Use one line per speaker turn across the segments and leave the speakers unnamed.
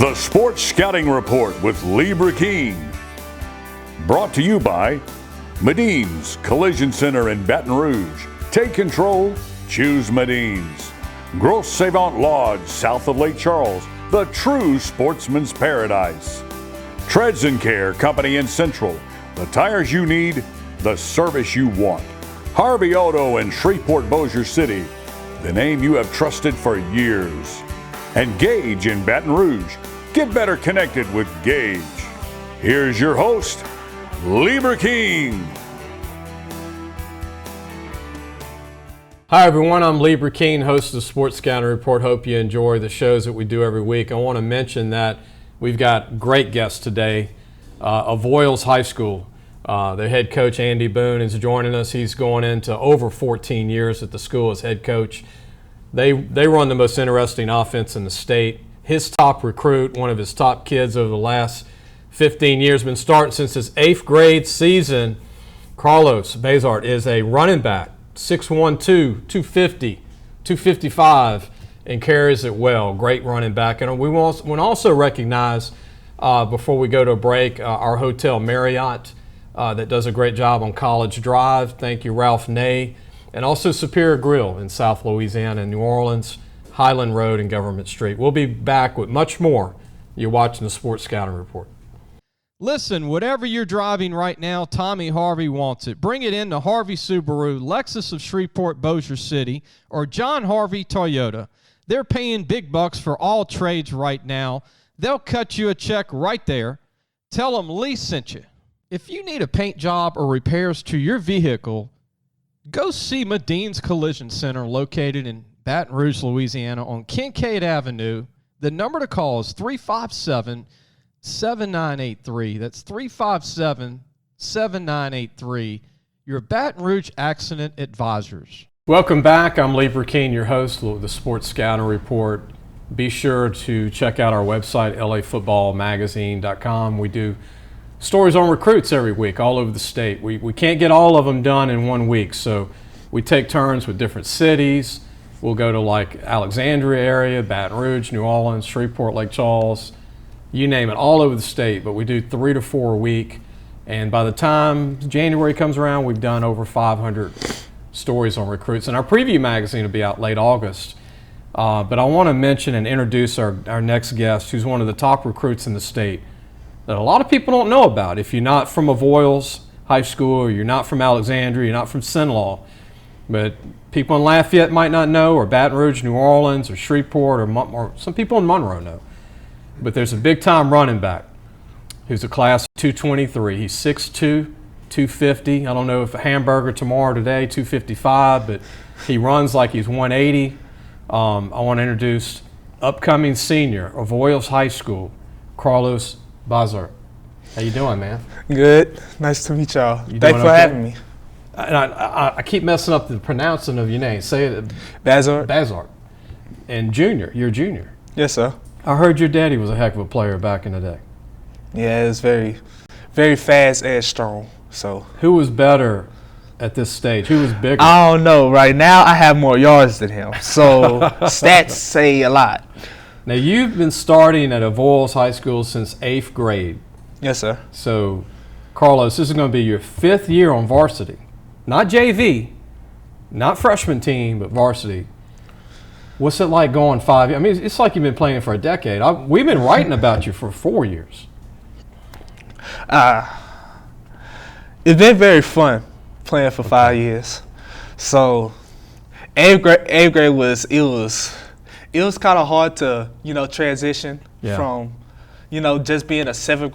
The Sports Scouting Report with Lee Brecheen. Brought to you by MEDINE'S Collision Center in Baton Rouge. Take control, choose MEDINE'S. Grosse Savant Lodge, south of Lake Charles, the true sportsman's paradise. Treads and Care Company in Central, the tires you need, the service you want. Harvey Auto in Shreveport, Bossier City, the name you have trusted for years. And Gage in Baton Rouge. Get better connected with Gage. Here's your host, Lee Brecheen.
Hi everyone, I'm Lee Brecheen, host of the Sports Scouting Report. Hope you enjoy the shows that we do every week. I want to mention that we've got great guests today. Avoyelles High School, their head coach Andy Boone is joining us. He's going into over 14 years at the school as head coach. They run the most interesting offense in the state. His top recruit, one of his top kids over the last 15 years, been starting since his 8th grade season. Carlos Bazert is a running back, 6'1", 250, 255, and carries it well. Great running back. And we want to also recognize, before we go to a break, our Hotel Marriott that does a great job on College Drive. Thank you, Ralph Ney. And also Superior Grill in South Louisiana and New Orleans, Highland Road and Government Street. We'll be back with much more. You're watching the Sports Scouting Report.
Listen, whatever you're driving right now, Tommy Harvey wants it. Bring it in to Harvey Subaru, Lexus of Shreveport, Bossier City, or John Harvey Toyota. They're paying big bucks for all trades right now. They'll cut you a check right there. Tell them Lee sent you. If you need a paint job or repairs to your vehicle, go see MEDINE'S Collision Center located in Baton Rouge, Louisiana on Kincaid Avenue. The number to call is 357-7983. That's 357-7983. Your Baton Rouge Accident Advisors.
Welcome back. I'm Lee Brecheen, your host of the Sports Scouting Report. Be sure to check out our website, lafootballmagazine.com. We do stories on recruits every week all over the state. We can't get all of them done in one week, so we take turns with different cities. We'll go to like Alexandria area, Baton Rouge, New Orleans, Shreveport, Lake Charles, you name it, all over the state. But we do 3 to 4 a week, and by the time January comes around, we've done over 500 stories on recruits. And our preview magazine will be out late August. But I want to mention and introduce our next guest, who's one of the top recruits in the state that a lot of people don't know about. If you're not from Avoyelles High School, or you're not from Alexandria, you're not from Cenla, but people in Lafayette might not know, or Baton Rouge, New Orleans, or Shreveport, or some people in Monroe know. But there's a big-time running back who's a class of 223. He's 6'2", 250. I don't know if a hamburger tomorrow or today, 255, but he runs like he's 180. I want to introduce upcoming senior, Avoyelles High School, Carlos Bazert. How you doing, man?
Good. Nice to meet y'all. Thanks for having me.
And I keep messing up the pronouncing of your name. Say it.
Bazert.
Bazert. And junior. You're a junior.
Yes, sir.
I heard your daddy was a heck of a player back in the day.
Yeah, it was very, very fast and strong. So
who was better at this stage? Who was bigger?
I don't know. Right now, I have more yards than him. So stats say a lot.
Now, you've been starting at Avoyelles High School since 8th grade.
Yes, sir.
So, Carlos, this is going to be your 5th year on varsity. Not JV, not freshman team, but varsity. What's it like going 5 years? I mean, it's like you've been playing for a decade. We've been writing about you for 4 years.
It's been very fun playing for 5 years. So, 8th grade was kind of hard to, transition from, just being a 7th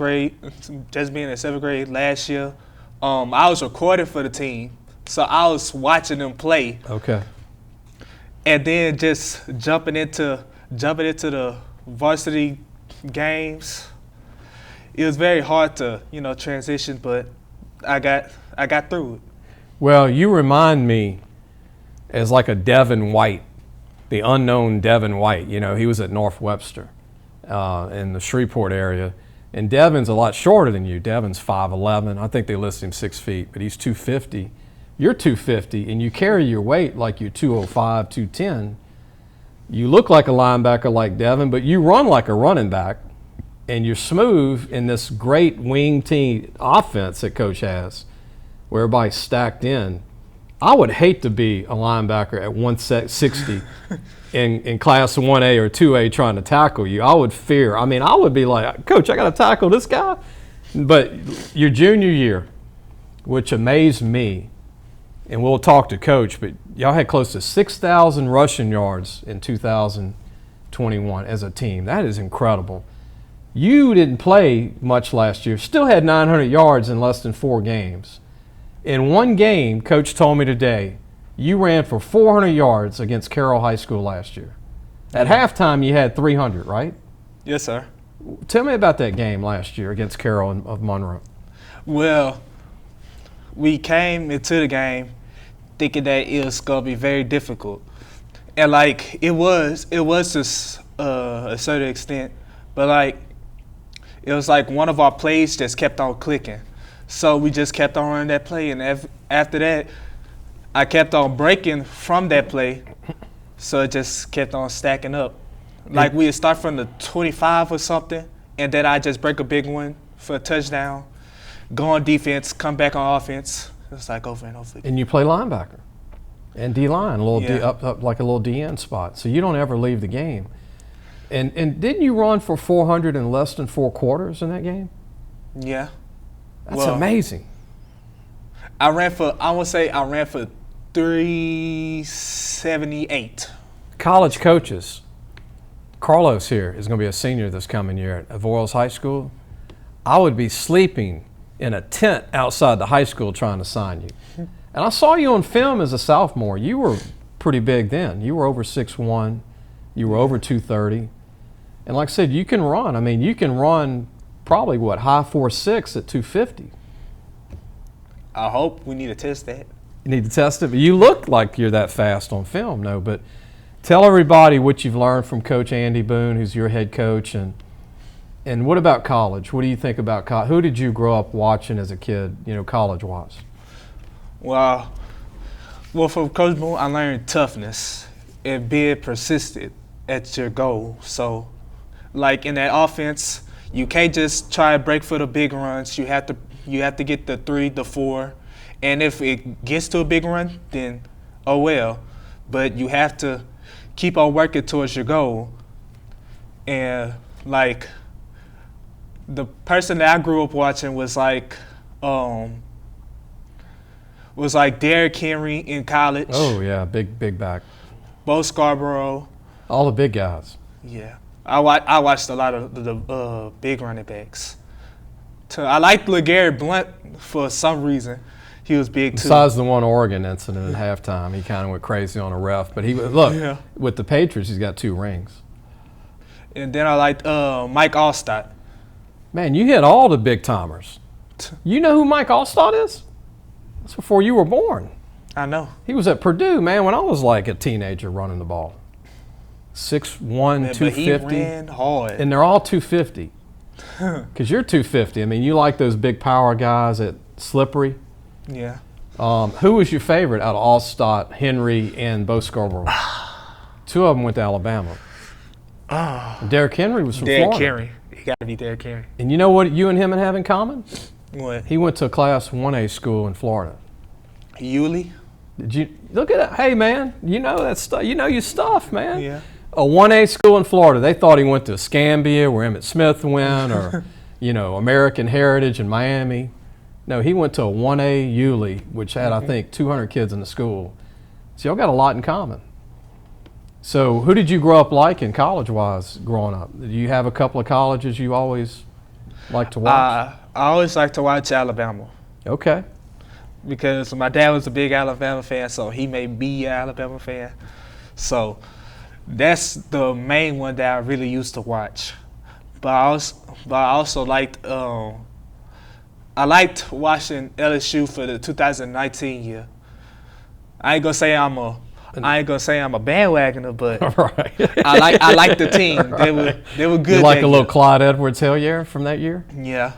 grade last year. I was recording for the team, so I was watching them play.
Okay.
And then just jumping into the varsity games. It was very hard to, transition, but I got through it.
Well, you remind me as like a Devin White, the unknown Devin White. He was at North Webster in the Shreveport area. And Devin's a lot shorter than you. Devin's 5'11". I think they list him 6 feet, but he's 250. You're 250, and you carry your weight like you're 205, 210. You look like a linebacker like Devin, but you run like a running back. and you're smooth in this great wing team offense that Coach has, where everybody's stacked in. I would hate to be a linebacker at 160 in Class 1A or 2A trying to tackle you. I would fear. I mean, I would be like, Coach, I got to tackle this guy. But your junior year, which amazed me, and we'll talk to Coach, but y'all had close to 6,000 rushing yards in 2021 as a team. That is incredible. You didn't play much last year, still had 900 yards in less than 4 games. In one game, Coach told me today, you ran for 400 yards against Carroll High School last year. At halftime, you had 300, right?
Yes, sir.
Tell me about that game last year against Carroll of Monroe.
Well, we came into the game thinking that it was going to be very difficult. And, like, it was to a certain extent. But, like, it was like one of our plays just kept on clicking. So we just kept on running that play. And after that, I kept on breaking from that play. So it just kept on stacking up. Like we would start from the 25 or something, and then I just break a big one for a touchdown, go on defense, come back on offense. It's like over and over again.
And you play linebacker and D-line,
Yeah.
up like a little DN spot. So you don't ever leave the game. And didn't you run for 400 in less than 4 quarters in that game?
Yeah.
That's
Well,
amazing.
I ran for 378.
College coaches, Carlos here is going to be a senior this coming year at Avoyelles High School. I would be sleeping in a tent outside the high school trying to sign you. And I saw you on film as a sophomore. You were pretty big then. You were over 6'1". You were over 230. And like I said, you can run. I mean, you can run probably, high 4.6 at 250.
I hope we need to test that.
You need to test it. But you look like you're that fast on film, no. But tell everybody what you've learned from Coach Andy Boone, who's your head coach. And what about college? What do you think about college? Who did you grow up watching as a kid, college-wise?
Well, from Coach Boone, I learned toughness and being persistent at your goal. So, like in that offense, you can't just try to break for the big runs. You have to get the 3, the 4, and if it gets to a big run, then oh well. But you have to keep on working towards your goal. And like the person that I grew up watching was like Derrick Henry in college.
Oh yeah, big back.
Bo Scarborough.
All the big guys.
Yeah, I watched a lot of the big running backs. I liked LeGarrette Blount for some reason. He was big too.
Besides the one Oregon incident at halftime, he kind of went crazy on a ref. But
Yeah.
With the Patriots, he's got 2 rings.
And then I liked Mike Allstott.
Man, you hit all the big timers. You know who Mike Allstott is? That's before you were born.
I know.
He was at Purdue, man, when I was like a teenager running the ball. 6'1",
Man,
250.
but he ran hard.
And they're all 250. Because you're 250. I mean, you like those big power guys at Slippery.
Yeah.
Who was your favorite out of Allstott, Henry, and Bo Scarborough? 2 of them went to Alabama. Derrick Henry was from
Derrick
Florida.
Henry. He got to be Derrick Henry.
And you know what you and him have in common?
What?
He went to a Class 1A school in Florida.
Yulee?
Did you look at it? Hey, man, you know that stuff. You know your stuff, man.
Yeah.
A 1A school in Florida. They thought he went to Escambia, where Emmitt Smith went, or American Heritage in Miami. No, he went to a 1A Yulee, which had I think 200 kids in the school. So y'all got a lot in common. So who did you grow up liking college-wise growing up? Did you have a couple of colleges you always liked to watch?
I always like to watch Alabama.
Okay.
Because my dad was a big Alabama fan, so he made me an Alabama fan. So that's the main one that I really used to watch. But I also liked watching LSU for the 2019 year. I ain't gonna say I'm a bandwagoner, but
Right.
I like the team. They were good.
You like
that
a little
year.
Clyde Edwards-Helaire from that year?
Yeah,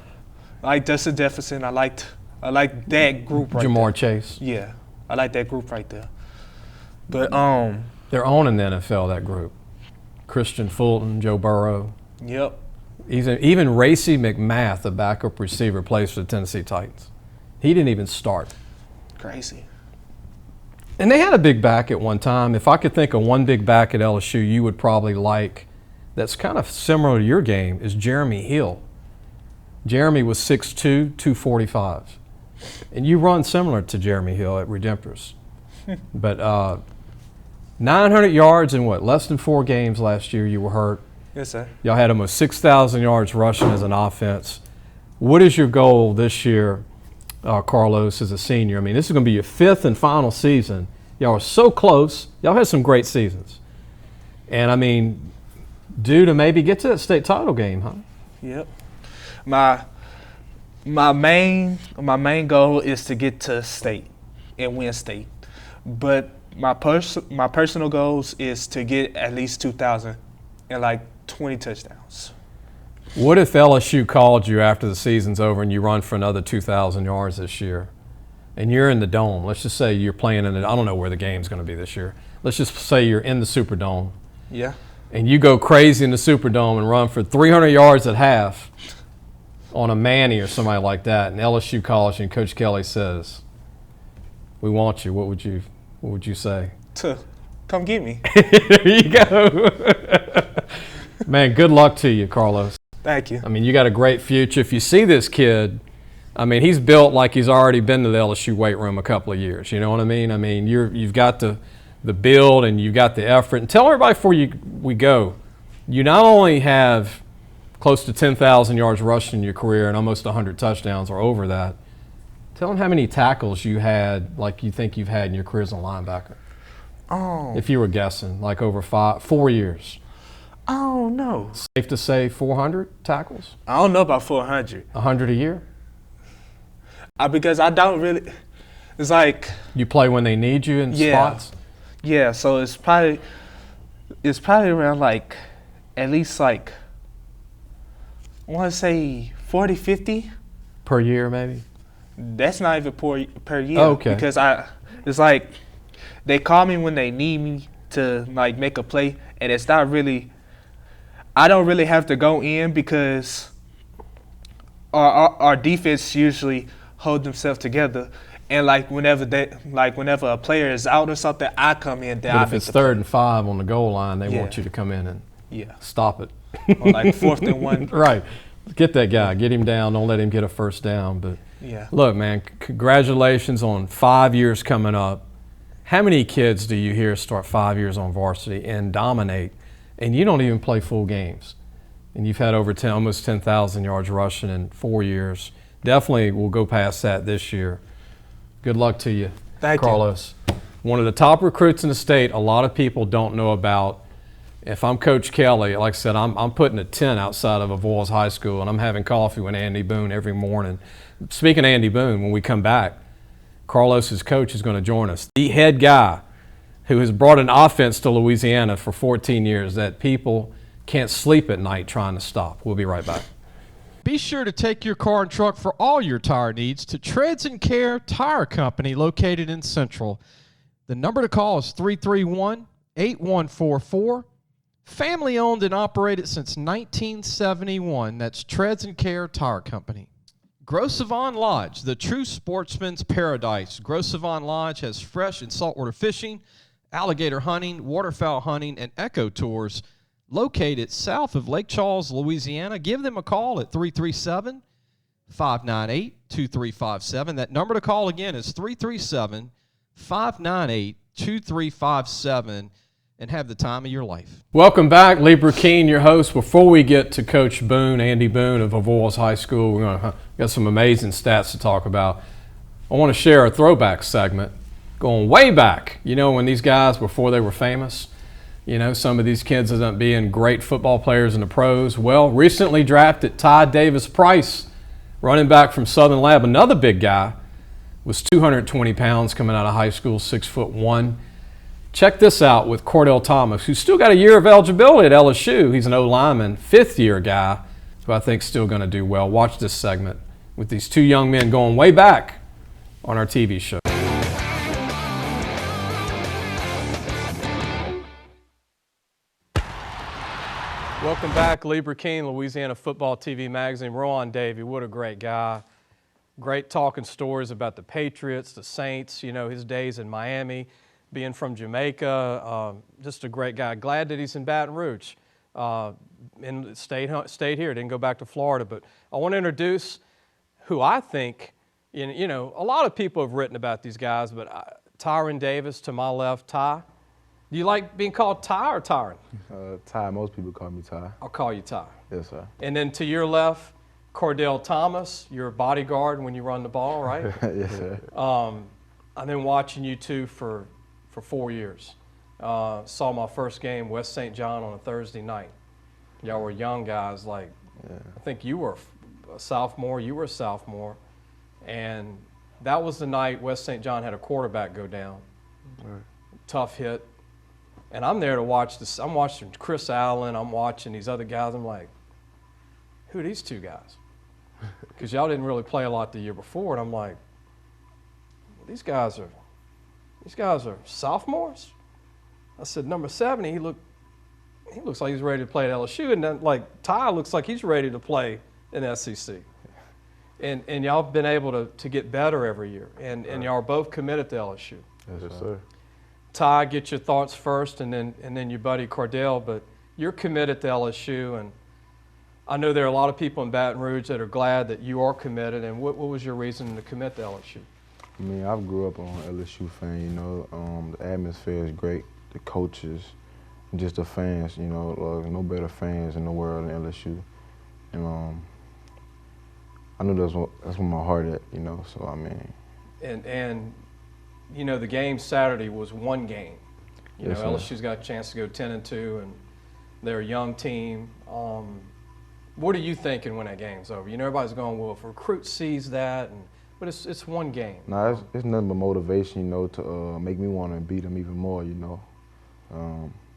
I like Justin Jefferson. I like that group right
Jamar
there.
Chase.
Yeah, I like that group right there. But
They're owning the NFL, that group. Christian Fulton, Joe Burrow.
yep.
Even Racy McMath, the backup receiver, plays for the Tennessee Titans. He didn't even start.
Crazy.
And they had a big back at one time. If I could think of one big back at LSU you would probably like that's kind of similar to your game is Jeremy Hill. Jeremy was 6'2", 245. And you run similar to Jeremy Hill at Redemptor's. But 900 yards in less than 4 games last year you were hurt.
Yes, sir.
Y'all had almost 6,000 yards rushing as an offense. What is your goal this year, Carlos, as a senior? I mean, this is going to be your 5th and final season. Y'all are so close. Y'all had some great seasons. And, I mean, due to maybe get to that state title game, huh?
Yep. My main goal is to get to state and win state. But my personal goals is to get at least 2,000 and like 20 touchdowns.
What if LSU called you after the season's over and you run for another 2,000 yards this year and you're in the Dome? Let's just say you're playing in I don't know where the game's going to be this year. Let's just say you're in the Superdome.
Yeah.
And you go crazy in the Superdome and run for 300 yards at half on a Manny or somebody like that, and LSU calls you and Coach Kelly says, "We want you." What would you say?
To come get me.
There you go. Man, good luck to you, Carlos.
Thank you.
I mean, you got a great future. If you see this kid, I mean, he's built like he's already been to the LSU weight room a couple of years. You know what I mean? I mean, you've got the build and you've got the effort. And tell everybody before we go, you not only have close to 10,000 yards rushing in your career and almost 100 touchdowns or over that. Tell them how many tackles you had, like you think you've had in your career as a linebacker.
Oh.
If you were guessing, like over 4 years.
Oh, no.
Safe to say 400 tackles?
I don't know about 400.
100 a year?
Because I don't really. It's like.
You play when they need you in spots?
Yeah, so it's probably around like, at least like, I want to say 40, 50.
Per year, maybe?
That's not even per year.
Oh, okay.
Because it's like, they call me when they need me to like make a play, and it's not really, I don't really have to go in because our defense usually hold themselves together. And like whenever a player is out or something, I come in.
But if it's 3rd and 5 on the goal line, they want you to come in and stop it.
Or like 4th and 1.
Right. Get that guy. Get him down. Don't let him get a first down. But look, man, congratulations on 5 years coming up. How many kids do you hear start 5 years on varsity and dominate, and you don't even play full games? And you've had over almost 10,000 yards rushing in 4 years. Definitely will go past that this year. Good luck to you, Carlos. One of the top recruits in the state, a lot of people don't know about. If I'm Coach Kelly, like I said, I'm putting a tent outside of Avoyelles High School, and I'm having coffee with Andy Boone every morning. Speaking of Andy Boone, when we come back, Carlos's coach is going to join us. The head guy who has brought an offense to Louisiana for 14 years that people can't sleep at night trying to stop. We'll be right back.
Be sure to take your car and truck for all your tire needs to Treads and Care Tire Company located in Central. The number to call is 331-8144. Family owned and operated since 1971. That's Treads and Care Tire Company. Gros Savon Lodge, the true sportsman's paradise. Gros Savon Lodge has fresh and saltwater fishing, alligator hunting, waterfowl hunting, and eco tours. Located south of Lake Charles, Louisiana. Give them a call at 337-598-2357. That number to call again is 337-598-2357, and have the time of your life.
Welcome back. Lee Brecheen, your host. Before we get to Coach Boone, Andy Boone of Avoyelles High School, we're going to got some amazing stats to talk about. I want to share a throwback segment going way back. You know, when these guys, before they were famous, you know, some of these kids end up being great football players in the pros. Well, recently drafted Tyrion Davis Price, running back from Southern Lab, another big guy, was 220 pounds coming out of high school, 6'1". Check this out with Kardell Thomas, who's still got a year of eligibility at LSU. He's an O-lineman, 5th-year guy, who I think is still going to do well. Watch this segment with these two young men going way back on our TV show. Welcome back, Lee Brecheen, Louisiana Football TV magazine. Rowan Davey, what a great guy. Great talking stories about the Patriots, the Saints, you know, his days in Miami, being from Jamaica. Just a great guy. Glad that he's in Baton Rouge and stayed here, didn't go back to Florida. But I want to introduce who I think, you know, a lot of people have written about these guys, but Tyrion Davis to my left. Ty, do you like being called Ty or Tyrion?
Ty, most people call me Ty.
I'll call you Ty.
Yes, sir.
And then to your left, Kardell Thomas, your bodyguard when you run the ball, right?
Yes, sir.
I've been watching you two for 4 years. Saw my first game, West St. John, on a Thursday night. Y'all were young guys. Like,
Yeah.
I think you were a sophomore, you were a sophomore. And that was the night West St. John had a quarterback go down.
Right.
Tough hit. And I'm there to watch this. I'm watching Chris Allen. I'm watching these other guys. I'm like, who are these two guys? Because y'all didn't really play a lot the year before. And I'm like, well, these guys are sophomores. I said, number 70, he looks like he's ready to play at LSU. And then, like, Ty looks like he's ready to play in SEC. And y'all have been able to get better every year. And y'all are both committed to LSU.
Yes, sir.
Ty, get your thoughts first, and then your buddy Kardell. But you're committed to LSU, and I know there are a lot of people in Baton Rouge that are glad that you are committed. And what was your reason to commit to LSU?
I mean, I grew up on LSU fan, you know. The atmosphere is great, the coaches, and just the fans, you know. No better fans in the world than LSU. And I knew that's where my heart at, you know, so I mean.
And you know, the game Saturday was one game. You
Yes,
know,
sir.
LSU's got a chance to go 10-2, and they're a young team. What are you thinking when that game's over? You know, everybody's going, well, if a recruit sees that, but it's one game.
Nah, it's nothing but motivation, you know, to make me want to beat them even more, you know.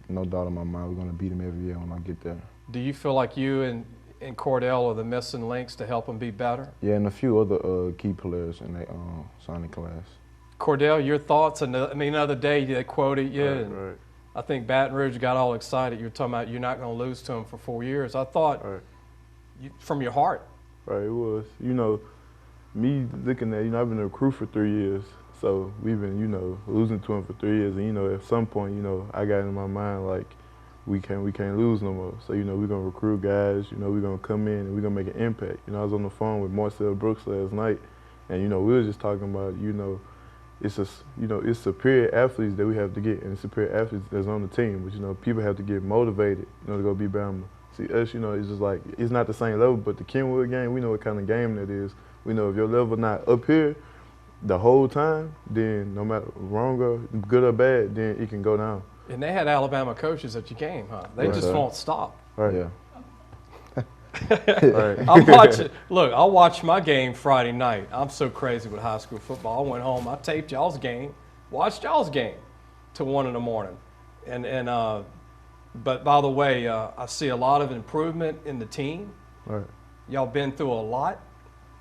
No doubt in my mind, we're going to beat them every year when I get there.
Do you feel like you and Kardell are the missing links to help them be better?
Yeah, and a few other key players in that signing class.
Kardell, your thoughts? And I mean, the other day they quoted you, and
Right.
I think Baton Rouge got all excited. You were talking about you're not going to lose to them for 4 years. I thought,
Right.
from your heart.
Right, it was. You know, me looking at, you know, I've been a recruit for 3 years. So we've been, you know, losing to him for 3 years. And, you know, at some point, you know, I got in my mind, like, we can't lose no more. So, you know, we're going to recruit guys. You know, we're going to come in and we're going to make an impact. You know, I was on the phone with Marcel Brooks last night. And, you know, we were just talking about, you know, it's superior athletes that we have to get and superior athletes that's on the team. But, you know, people have to get motivated, you know, to go be Bama. See, us, you know, it's just like, it's not the same level, but the Kenwood game, we know what kind of game that is. We know if your level not up here the whole time, then no matter wrong or good or bad, then it can go down.
And they had Alabama coaches at your game, huh? They
Right.
just won't stop.
Right.
Yeah.
Right.
I'm watching. Look, I watched my game Friday night. I'm so crazy with high school football. I went home, I taped y'all's game, watched y'all's game till 1 in the morning. But by the way, I see a lot of improvement in the team.
Right.
Y'all been through a lot.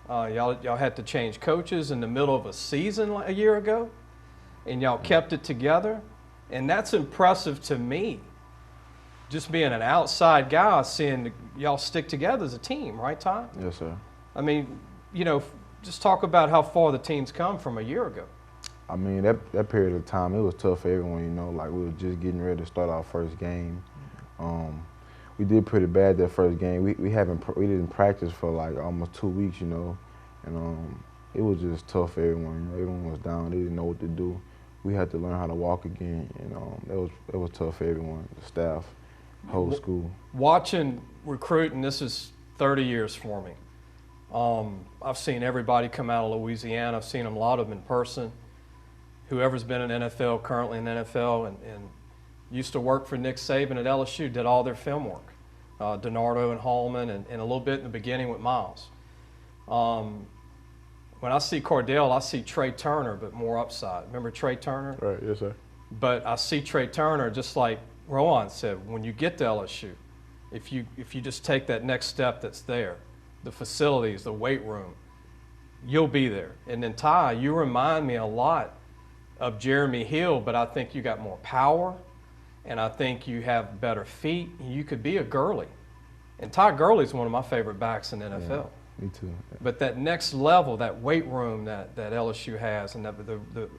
Y'all had to change coaches in the middle of a season a year ago, and y'all kept it together, and that's impressive to me. Just being an outside guy, seeing y'all stick together as a team, right, Ty?
Yes, sir.
I mean, you know, just talk about how far the team's come from a year ago.
I mean, that period of time, it was tough for everyone, you know, like we were just getting ready to start our first game. We did pretty bad that first game. We didn't practice for like almost 2 weeks, you know, and it was just tough for everyone. You know, everyone was down. They didn't know what to do. We had to learn how to walk again, and it was tough for everyone, the staff, whole school.
Watching recruiting, this is 30 years for me. I've seen everybody come out of Louisiana. I've seen a lot of them in person. Whoever's been in NFL, currently in NFL, and used to work for Nick Saban at LSU, did all their film work. DiNardo and Hallman, and a little bit in the beginning with Miles. When I see Kardell, I see Trey Turner, but more upside. Remember Trey Turner?
Right, yes, sir.
But I see Trey Turner, just like Rowan said, when you get to LSU, if you just take that next step that's there, the facilities, the weight room, you'll be there. And then Ty, you remind me a lot of Jeremy Hill, but I think you got more power, and I think you have better feet. You could be a Gurley. And Todd Gurley's one of my favorite backs in the NFL.
Yeah, me too.
But that next level, that weight room that LSU has, and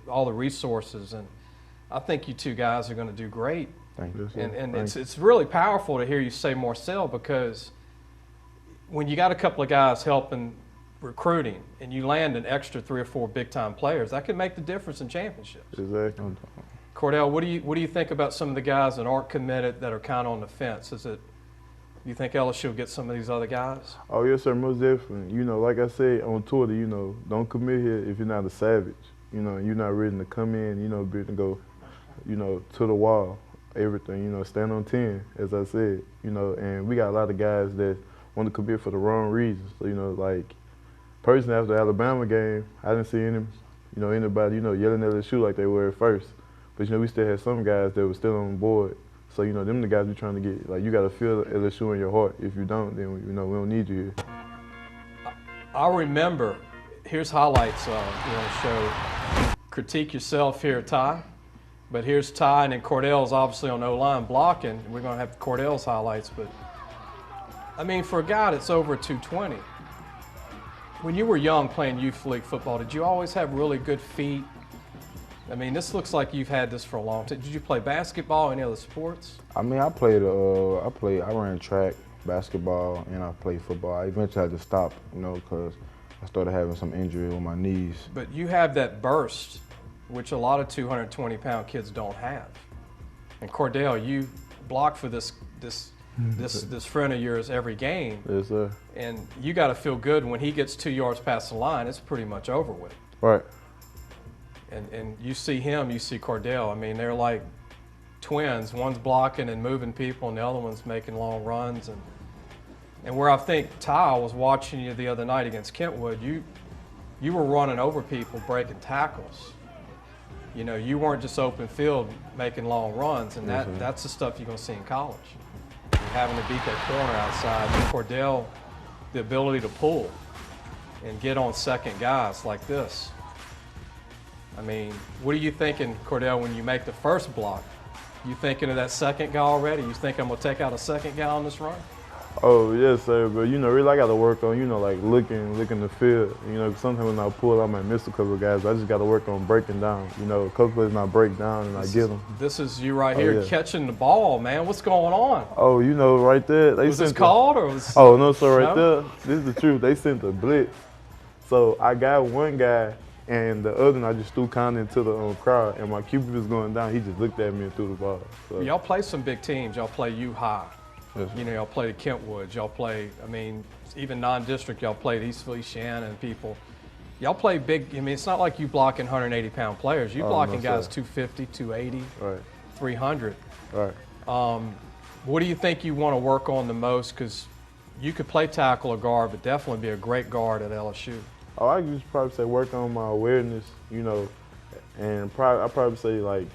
all the resources, and I think you two guys are going to do great.
Thank you.
And it's really powerful to hear you say Marcel, because when you got a couple of guys helping recruiting and you land an extra 3 or 4 big-time players, that could make the difference in championships.
Exactly.
Kardell, what do you think about some of the guys that aren't committed, that are kind of on the fence? You think LSU will get some of these other guys?
Oh, yes, sir, most definitely. You know, like I said on Twitter, you know, don't commit here if you're not a savage. You know, you're not ready to come in, you know, ready to go, you know, to the wall, everything, you know, stand on 10, as I said, you know, and we got a lot of guys that want to commit for the wrong reasons. So, you know, like, personally, after the Alabama game, I didn't see anybody, you know, yelling at LSU like they were at first. But, you know, we still had some guys that were still on board. So, you know, them the guys we're trying to get. Like, you got to feel LSU in your heart. If you don't, then, you know, we don't need you here.
I remember, here's highlights you want to show. Critique yourself here, Ty. But here's Ty, and then Kardell's obviously on O-line blocking. We're going to have Kardell's highlights. But, I mean, for a guy that's over 220, when you were young playing youth league football, did you always have really good feet? I mean, this looks like you've had this for a long time. Did you play basketball, any other sports?
I mean, I ran track, basketball, and I played football. I eventually had to stop, you know, because I started having some injury with my knees.
But you have that burst, which a lot of 220-pound kids don't have. And Kardell, you block for this friend of yours every game.
Yes, sir.
And you got to feel good when he gets 2 yards past the line. It's pretty much over with.
Right.
And you see him, you see Kardell. I mean, they're like twins. One's blocking and moving people, and the other one's making long runs. And where I think Ty was watching you the other night against Kentwood, you were running over people, breaking tackles. You know, you weren't just open field making long runs, and that's the stuff you're going to see in college. You're having to beat that corner outside. And Kardell, the ability to pull and get on second guys like this. I mean, what are you thinking, Kardell, when you make the first block? You thinking of that second guy already? You think I'm going to take out a second guy on this run?
Oh, yes, sir. But, you know, really I got to work on, you know, like looking the field. You know, sometimes when I pull, I might miss a couple of guys. But I just got to work on breaking down. You know, a couple plays I break down and I get them.
This is you right here catching the ball, man. What's going on?
Oh, you know, right there.
Was this called or was?
Oh, no, sir, right there. This is the truth. They sent a blitz. So I got one guy, and the other one I just threw kind of into the crowd, and my QB was going down. He just looked at me and threw the ball. So.
Y'all play some big teams. Y'all play U High.
Yes.
You know, y'all play the Kentwoods. Y'all play, I mean, even non-district, y'all played East Feliciana and people. Y'all play big. I mean, it's not like you blocking 180-pound players. You blocking guys 250, 280, 300.
Right.
What do you think you want to work on the most? Because you could play tackle or guard, but definitely be a great guard at LSU.
Oh, I just probably say work on my awareness, you know, and I probably say, like,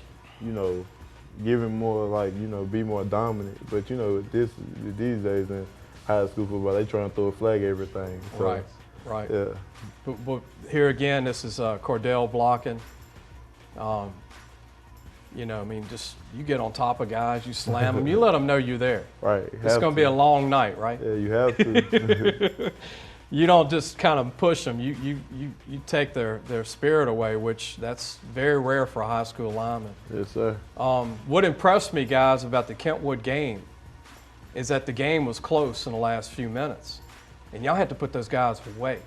you know, giving more, like, you know, be more dominant. But, you know, these days in high school football, they trying to throw a flag at everything. So,
right.
Yeah.
But here again, this is Kardell blocking. You know, I mean, just you get on top of guys, you slam them, you let them know you're there.
Right.
It's going to be a long night, right?
Yeah, you have to.
You don't just kind of push them. You take their spirit away, which that's very rare for a high school lineman.
Yes, sir.
What impressed me, guys, about the Kentwood game is that the game was close in the last few minutes, and y'all had to put those guys away.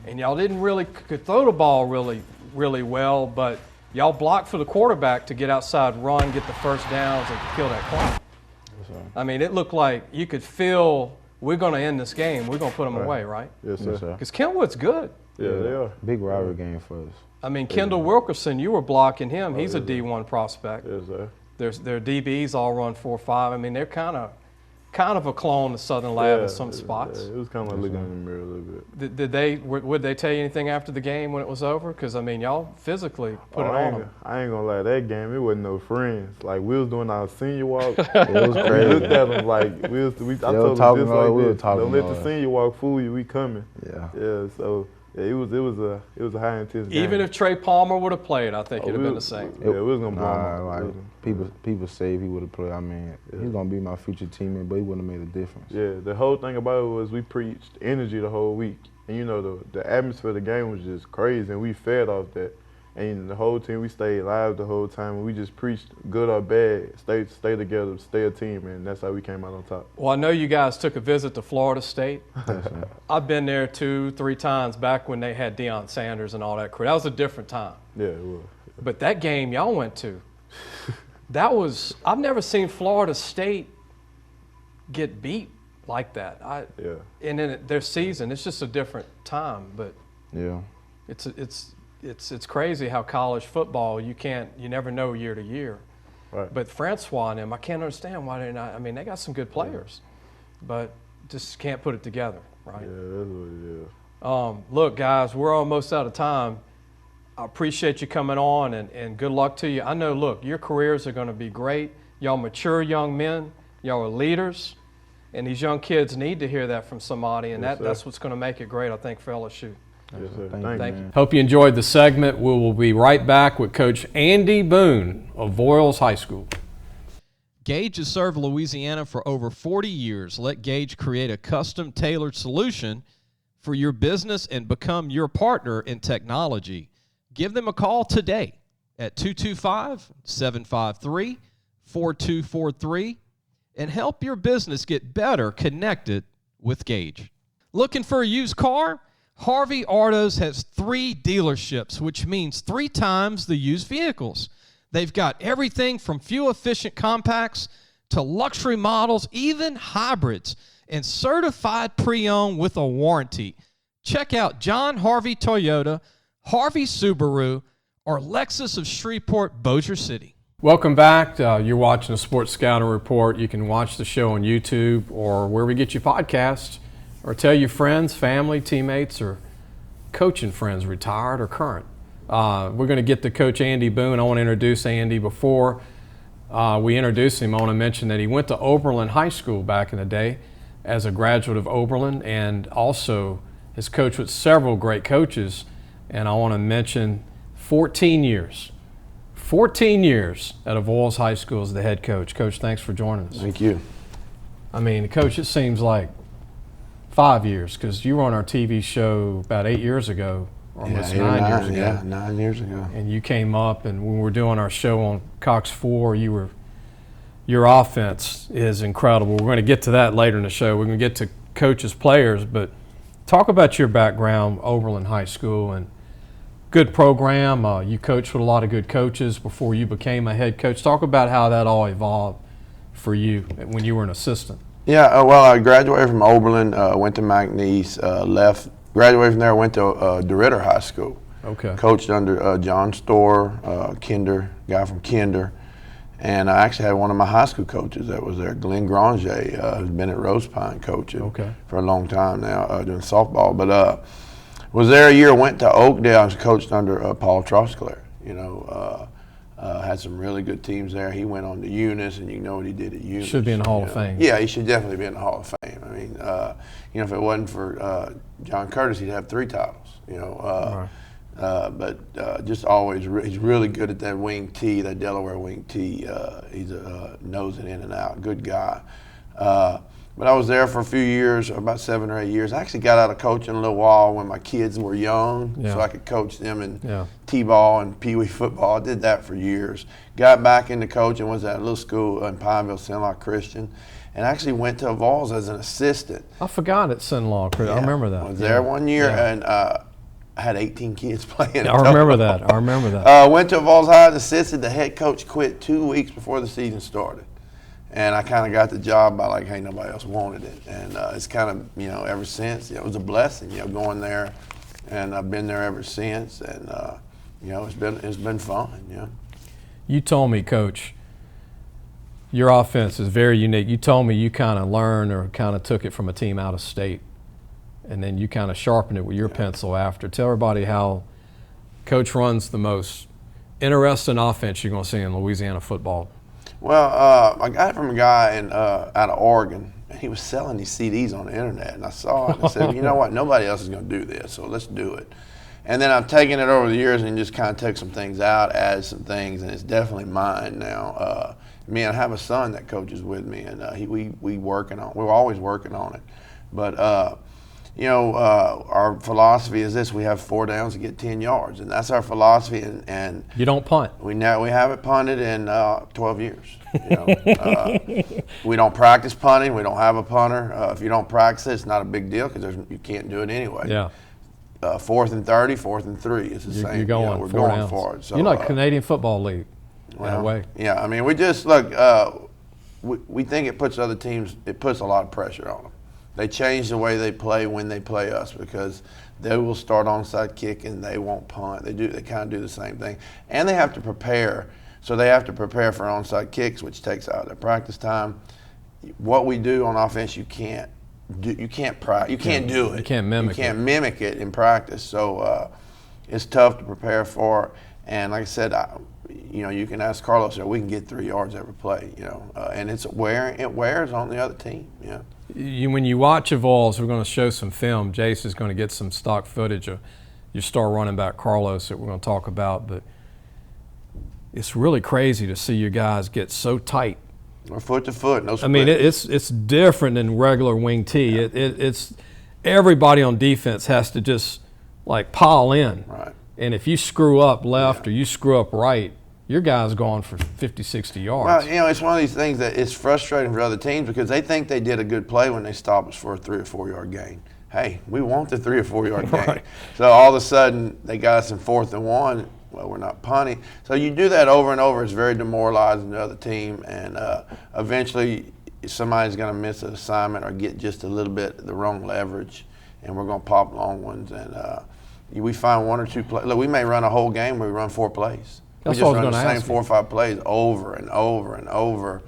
And y'all didn't really could throw the ball really well, but y'all blocked for the quarterback to get outside, run, get the first downs, and kill that clock.
Yes, sir.
I mean, it looked like you could feel we're going to end this game. We're going to put them away, right?
Yes, sir.
Because
Kentwood's good.
Yeah, they are.
Big rivalry game for us.
I mean, Kendall Wilkerson, you were blocking him. He's a D1 prospect.
Yes, sir.
Their DBs all run 4.5. I mean, they're kind of a clone of Southern Lab in some spots.
Yeah, it was kind of like looking in the mirror a little bit.
Would they tell you anything after the game when it was over? Because, I mean, y'all physically put it on them.
I ain't going to lie, that game, it wasn't no friends. Like, we was doing our senior walk.
It was crazy.
We looked at them like, I told them just like this. Don't let the senior walk fool you, we coming.
Yeah.
Yeah, so Yeah, it was a high intense game.
Even if Trey Palmer would have played, I think it'd have been the same.
Yeah, we was gonna blow him
like people say if he would have played. I mean, he's gonna be my future teammate, but he wouldn't have made a difference.
Yeah, the whole thing about it was we preached energy the whole week, and you know the atmosphere of the game was just crazy, and we fed off that. And the whole team, we stayed live the whole time, and we just preached good or bad, stay together, stay a team, and that's how we came out on top.
Well, I know you guys took a visit to Florida State. I've been there 2-3 times back when they had Deion Sanders and all that crew. That was a different time.
Yeah, it was.
But that game y'all went to, I've never seen Florida State get beat like that.
Yeah.
And in their season, it's just a different time. But
yeah,
it's crazy how college football you never know year to year.
Right.
But Francois and them, I can't understand why they're not. I mean, they got some good players, but just can't put it together, right?
Yeah, that's what it is.
Look, guys, we're almost out of time. I appreciate you coming on, and good luck to you. I know, look, your careers are going to be great. Y'all mature young men. Y'all are leaders, and these young kids need to hear that from somebody, and that's what's going to make it great, I think, for LSU.
Yes, sir.
Thank you.
Hope you enjoyed the segment. We will be right back with Coach Andy Boone of Avoyelles High School.
Gage has served Louisiana for over 40 years. Let Gage create a custom-tailored solution for your business and become your partner in technology. Give them a call today at 225-753-4243 and help your business get better connected with Gage. Looking for a used car? Harvey Autos has 3 dealerships, which means 3 times the used vehicles. They've got everything from fuel-efficient compacts to luxury models, even hybrids, and certified pre-owned with a warranty. Check out John Harvey Toyota, Harvey Subaru, or Lexus of Shreveport, Bossier City.
Welcome back. You're watching the Sports Scouting Report. You can watch the show on YouTube or wherever you get your podcasts, or tell your friends, family, teammates, or coaching friends, retired or current. We're going to get to Coach Andy Boone. I want to introduce Andy. Before we introduce him, I want to mention that he went to Oberlin High School back in the day as a graduate of Oberlin, and also has coached with several great coaches. And I want to mention 14 years at Avoyelles High School as the head coach. Coach, thanks for joining us.
Thank you.
I mean, Coach, it seems like 5 years, because you were on our TV show about 8 years ago, almost 9 years ago.
Yeah, 9 years ago.
And you came up, and when we were doing our show on Cox 4, your offense is incredible. We're going to get to that later in the show. We're going to get to coaches, players, but talk about your background, Oberlin High School, and good program. You coached with a lot of good coaches before you became a head coach. Talk about how that all evolved for you when you were an assistant.
Yeah, well, I graduated from Oberlin, went to McNeese, graduated from there, went to DeRidder High School.
Okay.
Coached under John Storr, guy from Kinder. And I actually had one of my high school coaches that was there, Glenn Granger, who's been at Rose Pine coaching for a long time now, doing softball. But was there a year, went to Oakdale, I was coached under Paul Trosclair. Had some really good teams there. He went on to Eunice, and you know what he did at Eunice.
Should be in the Hall of Fame.
Yeah, he should definitely be in the Hall of Fame. I mean, if it wasn't for John Curtis, he'd have 3 titles. But just always, he's really good at that wing tee, that Delaware wing tee. He's knows it in and out. Good guy. But I was there for a few years, about 7 or 8 years. I actually got out of coaching a little while when my kids were young, so I could coach them in t-ball and pee-wee football. I did that for years. Got back into coaching, was at a little school in Pineville, St. Christian, and actually went to Avoyelles as an assistant.
I forgot at St. Christian. I remember that.
I was there 1 year, and I had 18 kids playing.
I remember that.
Went to Avoyelles High as assistant. The head coach quit 2 weeks before the season started. And I kind of got the job by like, hey, nobody else wanted it. And it's kind of, ever since, it was a blessing, going there. And I've been there ever since. And, it's been fun,
You told me, Coach, your offense is very unique. You told me you kind of learned or kind of took it from a team out of state. And then you kind of sharpened it with your pencil after. Tell everybody how Coach runs the most interesting offense you're going to see in Louisiana football.
Well, I got it from a guy out of Oregon, and he was selling these CDs on the internet. And I saw it and I said, well, you know what, nobody else is going to do this, so let's do it. And then I've taken it over the years and just kind of took some things out, added some things, and it's definitely mine now. I have a son that coaches with me, and we're always working on it. But our philosophy is this: we have 4 downs to get 10 yards, and that's our philosophy. And
you don't punt.
We haven't punted in 12 years. We don't practice punting. We don't have a punter. If you don't practice it, it's not a big deal because you can't do it anyway.
Yeah.
4th and 30, 4th and 3. It's the same.
You're going.
We're going for it. So,
you're like Canadian Football League.
Well,
way.
Yeah, we just look. We think it puts other teams. It puts a lot of pressure on them. They change the way they play when they play us because they will start onside kick and they won't punt. They kind of do the same thing, and they have to prepare. So they have to prepare for onside kicks, which takes out their practice time. What we do on offense, you can't do it. You can't mimic it in practice. So it's tough to prepare for. And like I said, you can ask Carlos. We can get 3 yards every play. And it wears on the other team. Yeah.
When you watch Avoyelles, we're going to show some film. Jace is going to get some stock footage of your star running back Carlos that we're going to talk about. But it's really crazy to see you guys get so tight.
Or foot to foot, no splits.
It's different than regular wing T. Yeah. It's everybody on defense has to just pile in.
Right.
And if you screw up left or you screw up right, your guy's going for 50, 60 yards.
Well, it's one of these things that it's frustrating for other teams because they think they did a good play when they stop us for a 3 or 4 yard gain. Hey, we want the 3 or 4 yard gain.
Right.
So all of a sudden they got us in 4th and 1. Well, we're not punting. So you do that over and over. It's very demoralizing to the other team. And eventually somebody's going to miss an assignment or get just a little bit the wrong leverage, and we're going to pop long ones. And we find 1 or 2 plays. Look, we may run a whole game where we run 4 plays.
That's
we just
what I was
run
going
the
to
same 4 or 5 plays over and over and over.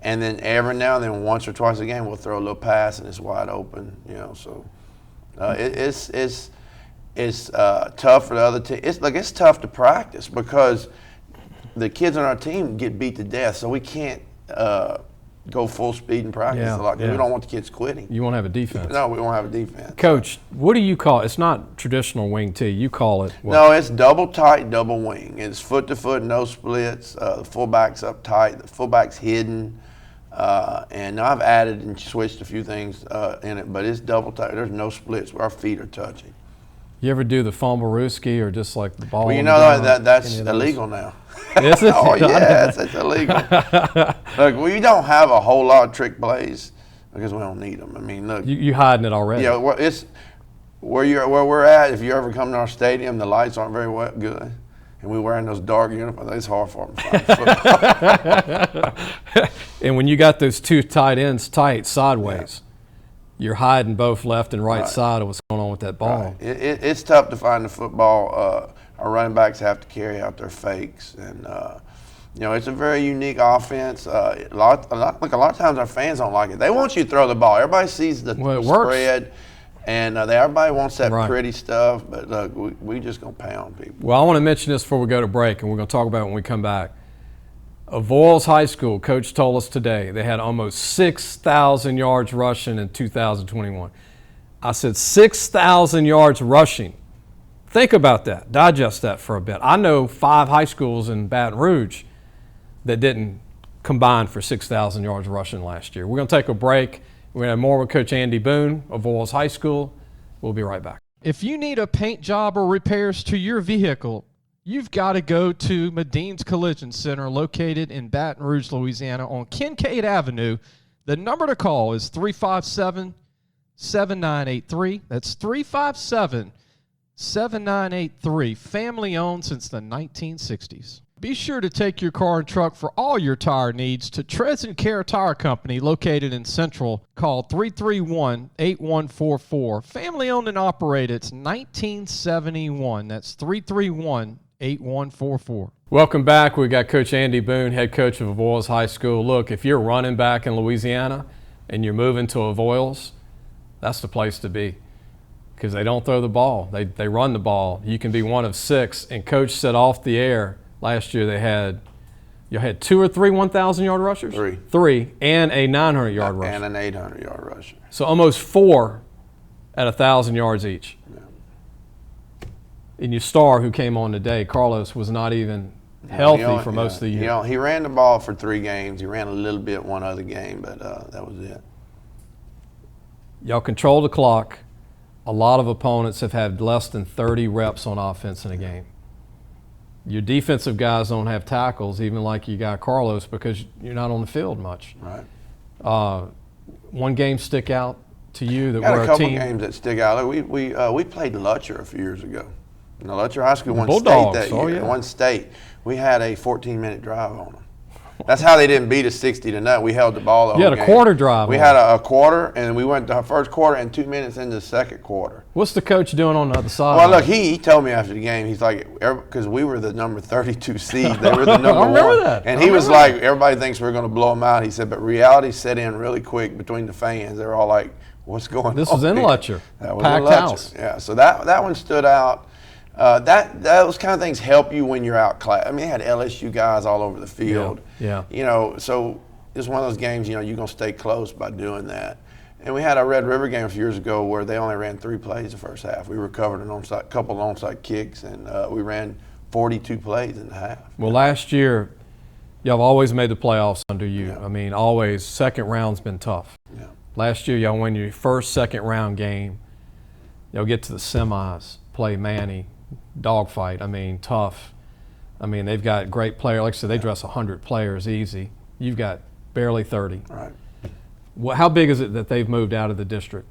And then every now and then, once or twice a game, we'll throw a little pass and it's wide open. So it's tough for the other team. It's tough to practice because the kids on our team get beat to death, so we can't go full speed in practice a lot because we don't want the kids quitting.
You won't have a defense.
No, we won't have a defense.
Coach, what do you call it? It's not traditional wing T. You call it what?
No, it's double tight, double wing. It's foot to foot, no splits. The fullback's up tight. The fullback's hidden. And now I've added and switched a few things in it, but it's double tight. There's no splits. Our feet are touching.
You ever do the fumblerooski or just like the ball?
Well, that's illegal now.
Is it?
Oh, yeah, it's illegal. Look, we don't have a whole lot of trick plays because we don't need them. Look.
You hiding it already.
Yeah, well, it's where we're at. If you ever come to our stadium, the lights aren't very good. And we're wearing those dark uniforms. It's hard for them to find football.
And when you got those 2 tight ends tight sideways, you're hiding both left and right side of what's going on with that ball.
Right. It's tough to find the football. Our running backs have to carry out their fakes, and it's a very unique offense. A lot of times our fans don't like it. They want you to throw the ball. Everybody sees the spread, and everybody wants that pretty stuff. But look, we just gonna pound people.
Well, I want to mention this before we go to break, and we're gonna talk about it when we come back. Avoyelles High School, Coach told us today, they had almost 6,000 yards rushing in 2021. I said 6,000 yards rushing. Think about that. Digest that for a bit. I know 5 high schools in Baton Rouge that didn't combine for 6,000 yards rushing last year. We're going to take a break. We're going to have more with Coach Andy Boone of Avoyelles High School. We'll be right back.
If you need a paint job or repairs to your vehicle, you've got to go to MEDINE'S Collision Center located in Baton Rouge, Louisiana on Kincaid Avenue. The number to call is 357-7983. That's 357-7983. Family owned since the 1960s. Be sure to take your car and truck for all your tire needs to Treads & Care Tire Company located in Central. Call 331-8144. Family owned and operated since 1971. That's 331-8144.
Welcome back. We got Coach Andy Boone, head coach of Avoyelles High School. Look, if you're running back in Louisiana and you're moving to Avoyelles, that's the place to be because they don't throw the ball. They run the ball. You can be one of 6. And Coach said off the air last year they had, You had 2 or 3 1,000-yard rushers?
3.
3, and a 900-yard rusher.
And an 800-yard rusher.
So almost 4 at 1,000 yards each.
Yeah.
And your star who came on today, Carlos, was not even healthy for most of the year.
He ran the ball for 3 games. He ran a little bit one other game, but that was it.
Y'all control the clock. A lot of opponents have had less than 30 reps on offense in a game. Your defensive guys don't have tackles, even like you got Carlos, because you're not on the field much.
Right.
One game stick out to you that
Got
we're
a couple
team.
games that stick out. We played Lutcher a few years ago. You know, Lutcher High School won
Bulldogs,
state that year.
yeah.
Won state. We had a 14-minute drive on them. That's how they didn't beat us 60-0. We held the ball the whole
You had a
game.
quarter drive.
We had a quarter, and we went to our first quarter and 2 minutes into the second quarter.
What's the coach doing on the other side?
Well, look, he told me after the game, he's like, because we were the number 32 seed, they were the number
I remember
1.
that.
And
I
he was
remember
like, everybody thinks we're going to blow them out. He said, but reality set in really quick between the fans. They were all like, what's going on?
This was in
here?
Lutcher.
That was
Packed
in Lutcher.
house.
Yeah, so that one stood out. Those kind of things help you when you're outclassed. I mean, they had LSU guys all over the field.
Yeah.
You know, so it's one of those games, you know, you're going to stay close by doing that. And we had a Red River game a few years ago where they only ran 3 plays the first half. We recovered a couple of onside kicks, and we ran 42 plays in the half.
Well, last year, y'all have always made the playoffs under you.
Yeah.
I mean, always. Second round's been tough.
Yeah.
Last year, y'all win your first second round game. Y'all get to the semis, play Manny, dogfight. I mean, tough. I mean, they've got great players. Like I said, they dress 100 players easy. You've got barely 30.
Right.
Well, how big is it that they've moved out of the district?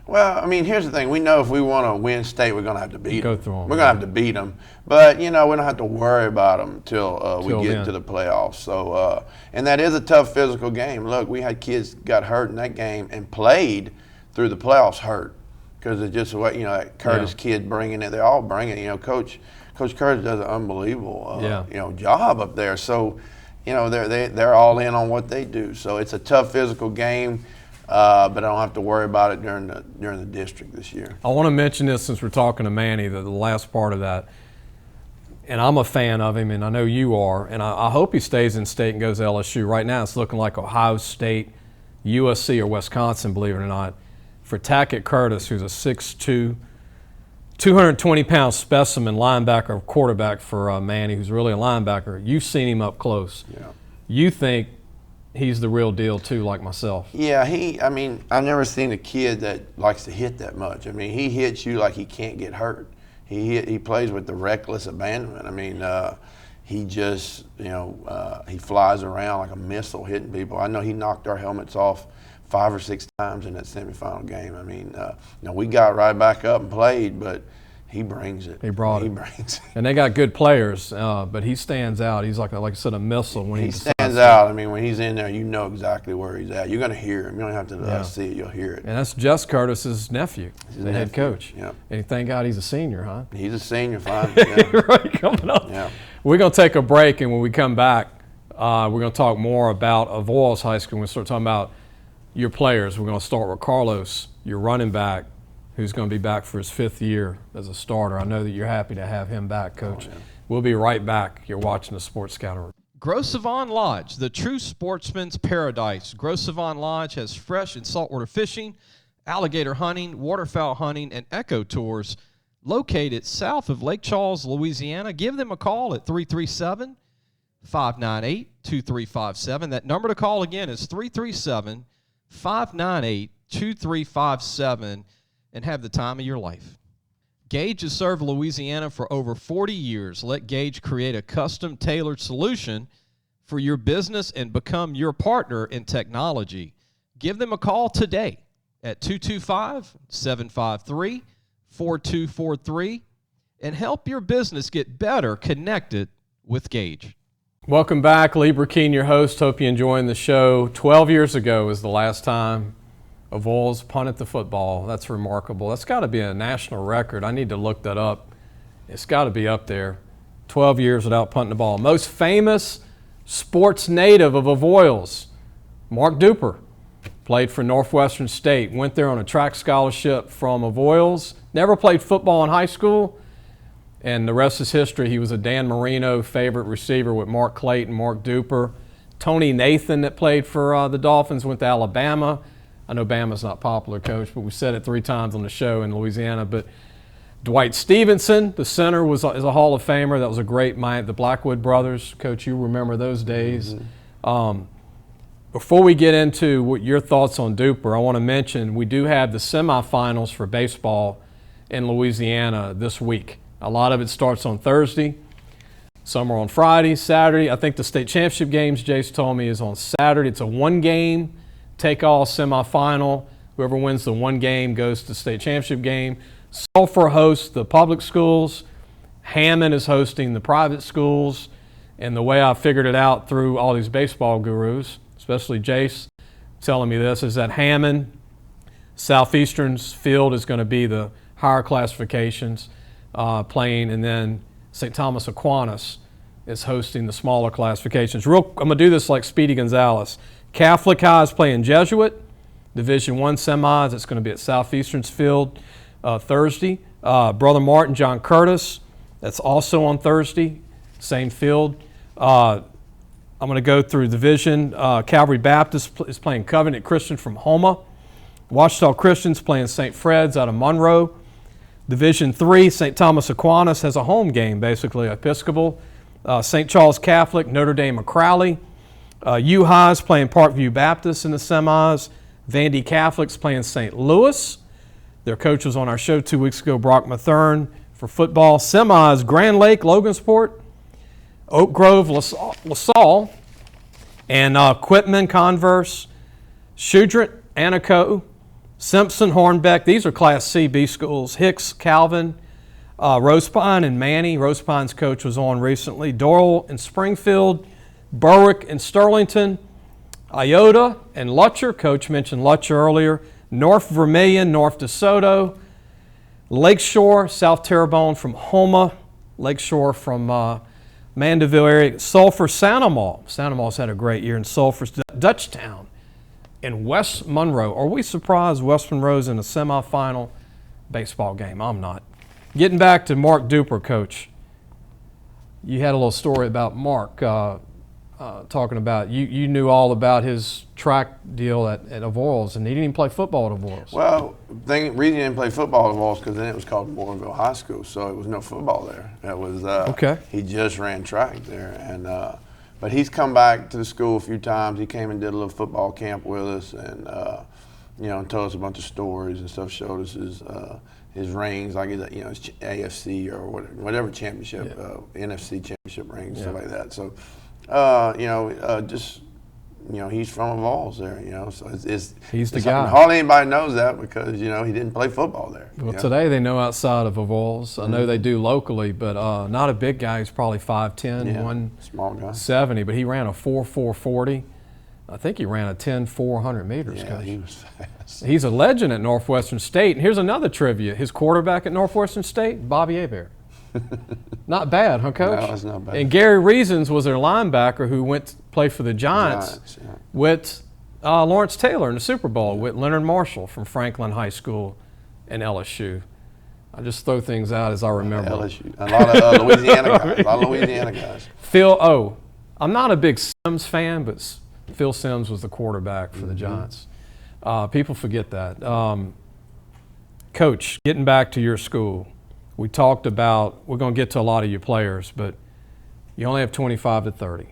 Well, I mean, here's the thing. We know if we want to win state, we're going to have to beat them.
Go through them.
We're going to have to beat them. But, you know, we don't have to worry about them until we get
then.
to the playoffs. So, and that is a tough physical game. Look, we had kids got hurt in that game and played through the playoffs hurt because it's just what, you know, that Curtis kid bringing it. They're all bringing it. You know, Coach Curtis does an unbelievable, you know, job up there. So, you know, they're all in on what they do. So it's a tough physical game. But I don't have to worry about it during the district this year.
I want to mention this since we're talking to Manny, the last part of that. And I'm a fan of him, and I know you are. And I hope he stays in state and goes to LSU. Right now it's looking like Ohio State, USC, or Wisconsin, believe it or not, for Tackett Curtis, who's a 6'2", 220-pound specimen linebacker, quarterback for Manny, who's really a linebacker. You've seen him up close.
Yeah.
You think he's the real deal too, like myself.
Yeah, I mean, I've never seen a kid that likes to hit that much. I mean, he hits you like he can't get hurt. He plays with the reckless abandonment. I mean, he just, you know, he flies around like a missile hitting people. I know he knocked our helmets off 5 or 6 times in that semifinal game. I mean, you know, we got right back up and played, but he brings it.
He brings it. And they got good players, but he stands out. He's like I said, a missile when he
stands out. I mean, when he's in there, you know exactly where he's at. You're going to hear him. You don't have to see it. You'll hear it.
And that's Just Curtis's nephew, the head coach.
Yeah.
And thank God he's a senior, huh?
He's a senior, fine. Yeah.
Right, coming up.
Yeah.
We're going to take a break, and when we come back, we're going to talk more about Avoyelles High School. We're going to start talking about your players. We're going to start with Carlos, your running back, who's going to be back for his 5th year as a starter. I know that you're happy to have him back, Coach.
Oh, yeah.
We'll be right back. You're watching the Sports Scouter.
Gros Savon Lodge, the true sportsman's paradise. Gros Savon Lodge has fresh and saltwater fishing, alligator hunting, waterfowl hunting, and eco tours located south of Lake Charles, Louisiana. Give them a call at 337-598-2357. That number to call again is 337-598-2357. And have the time of your life. Gage has served Louisiana for over 40 years. Let Gage create a custom-tailored solution for your business and become your partner in technology. Give them a call today at 225-753-4243 and help your business get better connected with Gage.
Welcome back. Lee Brecheen, your host. Hope you're enjoying the show. 12 years ago was the last time Avoyelles punted the football. That's remarkable. That's got to be a national record. I need to look that up. It's got to be up there. 12 years without punting the ball. Most famous sports native of Avoyelles, Mark Duper, played for Northwestern State, went there on a track scholarship from Avoyelles, never played football in high school, And the rest is history. He was a Dan Marino favorite receiver with Mark Clayton, Mark Duper. Tony Nathan that played for the Dolphins went to Alabama. I know Bama's not popular, Coach, but we said it 3 times on the show in Louisiana. But Dwight Stevenson, the center, is a Hall of Famer. That was a great the Blackwood brothers. Coach, you remember those days. Before we get into what your thoughts on Duper, I want to mention we do have the semifinals for baseball in Louisiana this week. A lot of it starts on Thursday. Some are on Friday, Saturday. I think the state championship games, Jace told me, is on Saturday. It's a 1-game take-all semifinal. Whoever wins the 1 game goes to the state championship game. Sulphur hosts the public schools. Hammond is hosting the private schools. And the way I figured it out through all these baseball gurus, especially Jace telling me this, is that Hammond, Southeastern's field is going to be the higher classifications playing, and then St. Thomas Aquinas is hosting the smaller classifications. I'm going to do this like Speedy Gonzalez. Catholic High is playing Jesuit, Division I semis. It's going to be at Southeastern's field Thursday. Brother Martin, John Curtis, that's also on Thursday, same field. I'm going to go through Division. Calvary Baptist is playing Covenant Christian from Houma. Ouachita Christian's playing St. Fred's out of Monroe. Division III, St. Thomas Aquinas has a home game, basically, Episcopal. St. Charles Catholic, Notre Dame McCrowley. U-High is playing Parkview Baptist in the semis. Vandy Catholic's playing St. Louis. Their coach was on our show 2 weeks ago, Brock Mathern, for football. Semis, Grand Lake, Logansport, Oak Grove, LaSalle, and Quitman, Converse, Shudrit, Anaco, Simpson, Hornbeck. These are Class C, B schools. Hicks, Calvin, Rosepine, and Manny. Rosepine's coach was on recently. Doral and Springfield, Berwick and Sterlington, Iota and Lutcher. Coach mentioned Lutcher earlier. North Vermilion, North DeSoto, Lakeshore, South Terrebonne from Houma, Lakeshore from Mandeville area, Sulphur, Santa Maw. Santa Maw's had a great year in Sulphur, Dutchtown, and West Monroe. Are we surprised West Monroe's in a semifinal baseball game? I'm not. Getting back to Mark Duper, Coach. You had a little story about Mark talking about, you knew all about his track deal at Avoyelles, and he didn't even play football at Avoyelles.
Well, the reason he didn't play football at Avoyelles because then it was called Moorville High School, so it was no football there. It was
okay.
He just ran track there, and but he's come back to the school a few times. He came and did a little football camp with us, and and told us a bunch of stories and stuff. Showed us his rings, like his AFC or whatever championship, NFC championship rings, stuff like that. So. He's from Avoyelles there, so
he's the guy.
Hardly anybody knows that because, he didn't play football there.
Well, today they know outside of Avoyelles. I know they do locally, but not a big guy. He's probably 5'10", 170, but he ran a 4.40. I think he ran a 10.400 meters.
Yeah, he was fast.
He's a legend at Northwestern State. And here's another trivia. His quarterback at Northwestern State, Bobby Hebert. Not bad, huh, Coach?
No, that's not bad.
And Gary Reasons was their linebacker who went to play for the Giants with Lawrence Taylor in the Super Bowl with Leonard Marshall from Franklin High School and LSU. I just throw things out as I remember.
LSU. A lot of Louisiana guys. A lot of Louisiana guys.
I'm not a big Sims fan, but Phil Sims was the quarterback for the Giants. People forget that. Coach, getting back to your school. We talked about, we're going to get to a lot of your players, but you only have 25 to 30.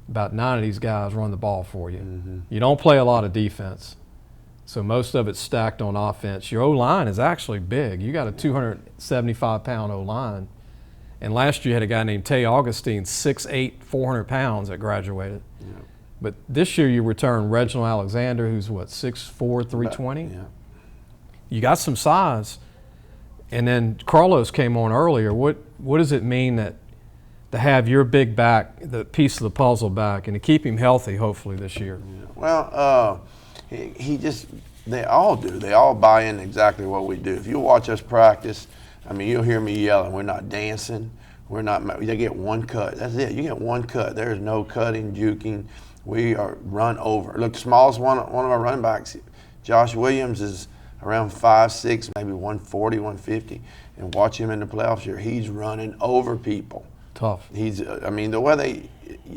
About 9 of these guys run the ball for you. You don't play a lot of defense, so most of it's stacked on offense. Your O-line is actually big. You got a 275-pound O-line, and last year you had a guy named Tay Augustine, 6'8", 400 pounds that graduated. But this year you return Reginald Alexander, who's 6'4", 320. You got some size. And then Carlos came on earlier. What does it mean to have your big back, the piece of the puzzle back, and to keep him healthy, hopefully, this year?
Well, they all do. They all buy in exactly what we do. If you watch us practice, you'll hear me yelling. We're not dancing. They get one cut. That's it. You get one cut. There's no cutting, juking. We are run over. Look, the smallest one of our running backs, Josh Williams, is around 5'6", maybe 140, 150, and watch him in the playoffs here. He's running over people.
Tough.
I mean, the way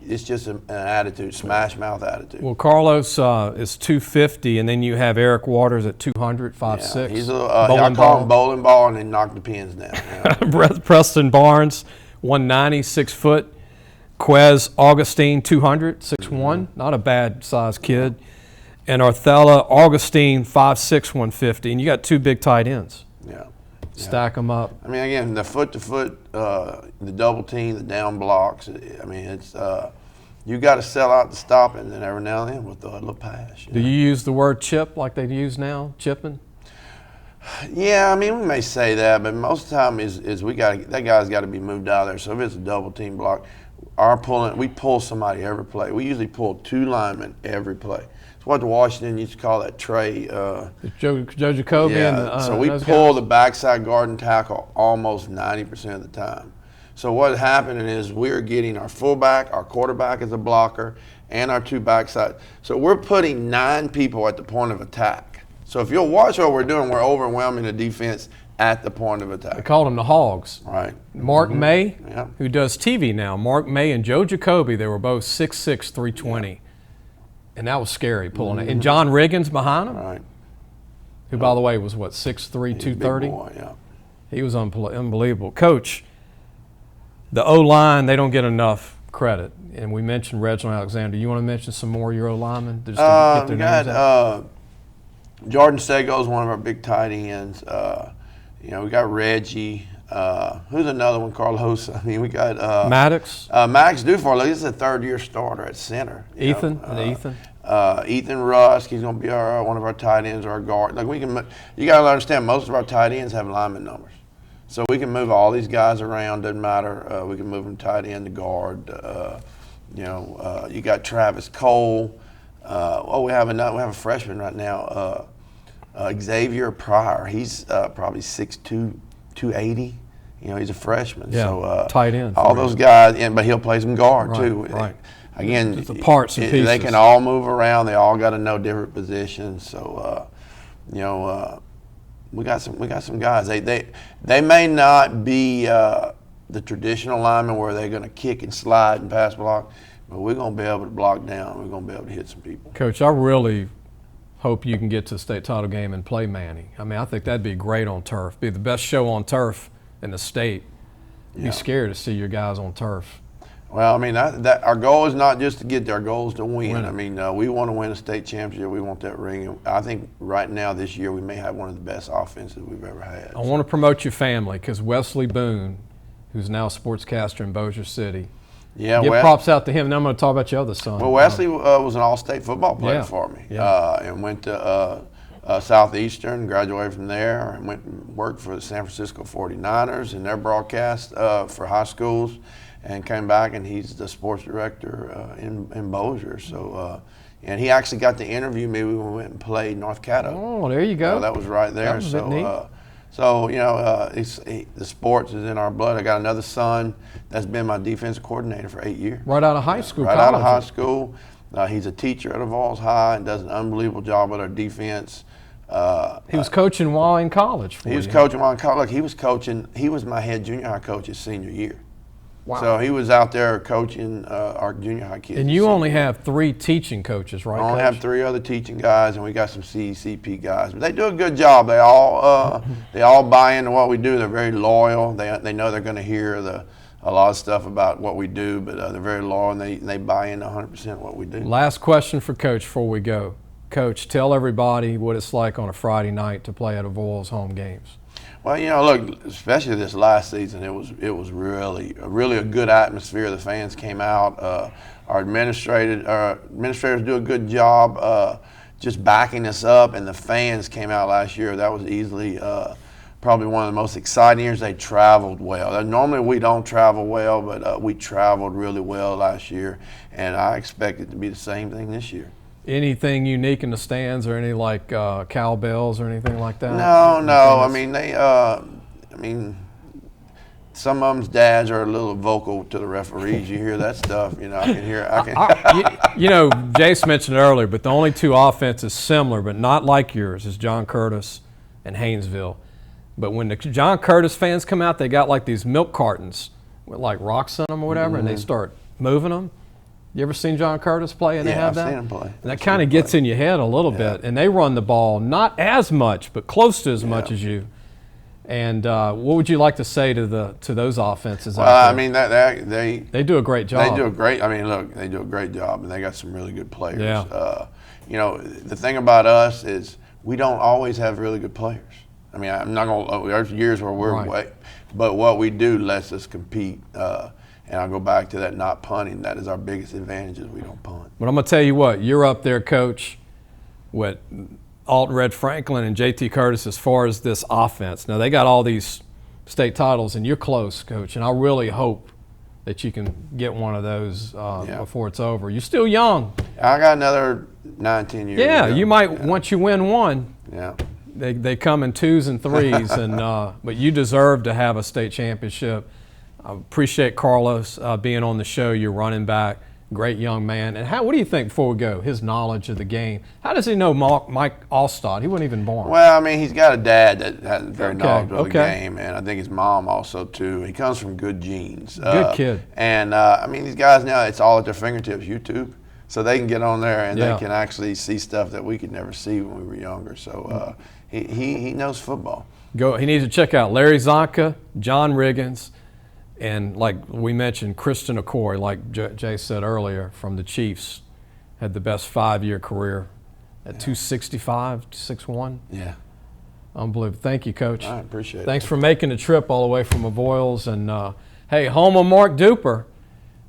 it's just an attitude, smash mouth attitude.
Well, Carlos is 250, and then you have Eric Waters at 200, 5'6".
He's I call him bowling ball, and then knock the pins down.
Preston Barnes, 190, 6 foot. Quez Augustine, 200, 6'1", not a bad size kid. And Arthella Augustine, 5'6", 150. And you got 2 big tight ends.
Yeah.
Stack them up.
I mean, again, the foot-to-foot, the double team, the down blocks. I mean, it's you got to sell out to stop it, and then every now and then we'll throw a little pass.
Do you use the word chip like they use now, chipping?
Yeah, I mean, we may say that, but most of the time is that guy's got to be moved out of there. So if it's a double team block, we pull somebody every play. We usually pull 2 linemen every play. It's what the Washington used to call that tray.
Joe Jacoby.
Yeah, so we pull the backside guard and tackle almost 90% of the time. So what's happening is we're getting our fullback, our quarterback as a blocker, and our 2 backside. So we're putting 9 people at the point of attack. So if you'll watch what we're doing, we're overwhelming the defense at the point of attack.
They called them the Hogs.
Right.
Mark May,
Yeah.
who does TV now, Mark May and Joe Jacoby, they were both 6'6", 320. Yeah. And that was scary pulling it. And John Riggins behind him,
Right.
who, by the way, was what, 6'3", 230?
Big boy, yeah.
He was unbelievable. Coach, the O-line, they don't get enough credit. And we mentioned Reginald Alexander. You want to mention some more of your O-linemen? Just to get their names out?
Jordan Sego's one of our big tight ends. We got Reggie. Who's another one? Carlos. I mean, we got
Maddox.
Max Dufour. He's a 3rd-year starter at center.
Ethan.
Ethan Rusk. He's going to be one of our tight ends or our guard. Like you got to understand, most of our tight ends have lineman numbers, so we can move all these guys around. Doesn't matter. We can move them tight end to guard. You got Travis Cole. We have a freshman right now, Xavier Pryor. He's probably 6'2", 280. He's a freshman.
Yeah,
so
tight end.
All those guys, but he'll play some guard too.
Right.
Again,
the parts and pieces.
They can all move around. They all got to know different positions. So, we got some guys. They may not be the traditional linemen where they're going to kick and slide and pass block, but we're going to be able to block down. We're going to be able to hit some people.
Coach, I really hope you can get to the state title game and play Manning. I mean, I think that'd be great on turf. Be the best show on turf in the state. Be scared to see your guys on turf.
Well, I mean, that our goal is not just to get there. Our goal is to win. I mean, we want to win a state championship. We want that ring. I think right now this year we may have one of the best offenses we've ever had.
I want to promote your family because Wesley Boone, who's now a sportscaster in Bossier City.
Yeah,
give props out to him. And I'm going to talk about your other son.
Well, Wesley was an all-state football player for me, and went to Southeastern, graduated from there, and went and worked for the San Francisco 49ers in their broadcast for high schools, and came back, and he's the sports director in Bossier. So, and he actually got to interview me when we went and played North Caddo.
Oh, there you go.
That was right there.
That was neat.
So, the sports is in our blood. I got another son that's been my defensive coordinator for 8 years.
Right out of high school.
Right out of high school. He's a teacher at Avoyelles High and does an unbelievable job with our defense.
He was coaching while in college for you.
He was coaching while in college. He was my head junior high coach his senior year.
Wow.
So he was out there coaching our junior high kids.
And you only have 3 teaching coaches, right,
I only
Coach?
have 3 other teaching guys, and we got some CECP guys. But they do a good job. They all buy into what we do. They're very loyal. They know they're going to hear a lot of stuff about what we do, but they're very loyal, and they buy into 100% what we do.
Last question for Coach before we go. Coach, tell everybody what it's like on a Friday night to play at Avoyelles home games.
Well, look, especially this last season, it was really a good atmosphere. The fans came out. Our administrators do a good job just backing us up, and the fans came out last year. That was easily probably one of the most exciting years. They traveled well. Normally we don't travel well, but we traveled really well last year, and I expect it to be the same thing this year.
Anything unique in the stands, or any like cowbells or anything like that?
No. I mean, some of them's dads are a little vocal to the referees. You hear that stuff, I can hear.
Jace mentioned it earlier, but the only 2 offenses similar, but not like yours, is John Curtis and Haynesville. But when the John Curtis fans come out, they got like these milk cartons with like rocks in them or whatever, and they start moving them. You ever seen John Curtis play and they have that?
I've seen him play.
And that kind of gets in your head a little bit. And they run the ball not as much, but close to as much as you. And what would you like to say to those offenses?
Well, I mean, they
do a great job.
They do a great. I mean, look, they do a great job, and they got some really good players.
Yeah.
You know, the thing about us is we don't always have really good players. I mean, I'm not gonna. There's years where we're way, but what we do lets us compete. And I'll go back to that not punting. That is our biggest advantage is we don't punt.
But I'm gonna tell you what, you're up there, Coach, with Alton Red Franklin and JT Curtis as far as this offense. Now they got all these state titles, and you're close, Coach. And I really hope that you can get one of those before it's over. You're still young.
I got another 9-10 years.
Yeah, you might once you win one.
Yeah.
They come in 2s and 3s, and but you deserve to have a state championship. I appreciate Carlos being on the show. You're running back, great young man. And what do you think before we go? His knowledge of the game. How does he know Mike Allstott? He wasn't even born.
Well, I mean, he's got a dad that has very knowledgeable of the game, and I think his mom also too. He comes from good genes.
Good kid.
And I mean, these guys now, it's all at their fingertips. YouTube. So they can get on there and they can actually see stuff that we could never see when we were younger. So he knows football.
He needs to check out Larry Zonka, John Riggins, and like we mentioned, Christian Okoye, like Jay said earlier, from the Chiefs, had the best 5-year career at 265, 6'1".
Yeah.
Unbelievable. Thank you, Coach.
I appreciate it.
Thanks for making the trip all the way from Avoyelles. And, hey, home of Mark Duper.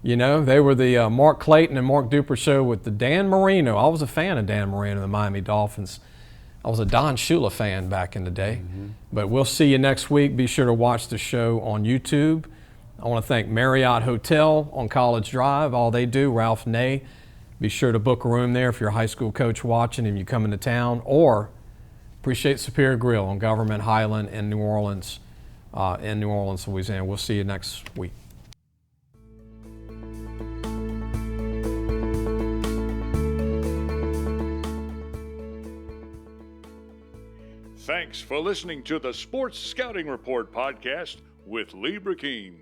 You know, they were the Mark Clayton and Mark Duper show with the Dan Marino. I was a fan of Dan Marino, the Miami Dolphins. I was a Don Shula fan back in the day. But we'll see you next week. Be sure to watch the show on YouTube. I want to thank Marriott Hotel on College Drive. All they do, Ralph Ney. Be sure to book a room there if you're a high school coach watching and you come into town. Or appreciate Superior Grill on Government Highland in New Orleans, Louisiana. We'll see you next week.
Thanks for listening to the Sports Scouting Report podcast with Lee Brecheen.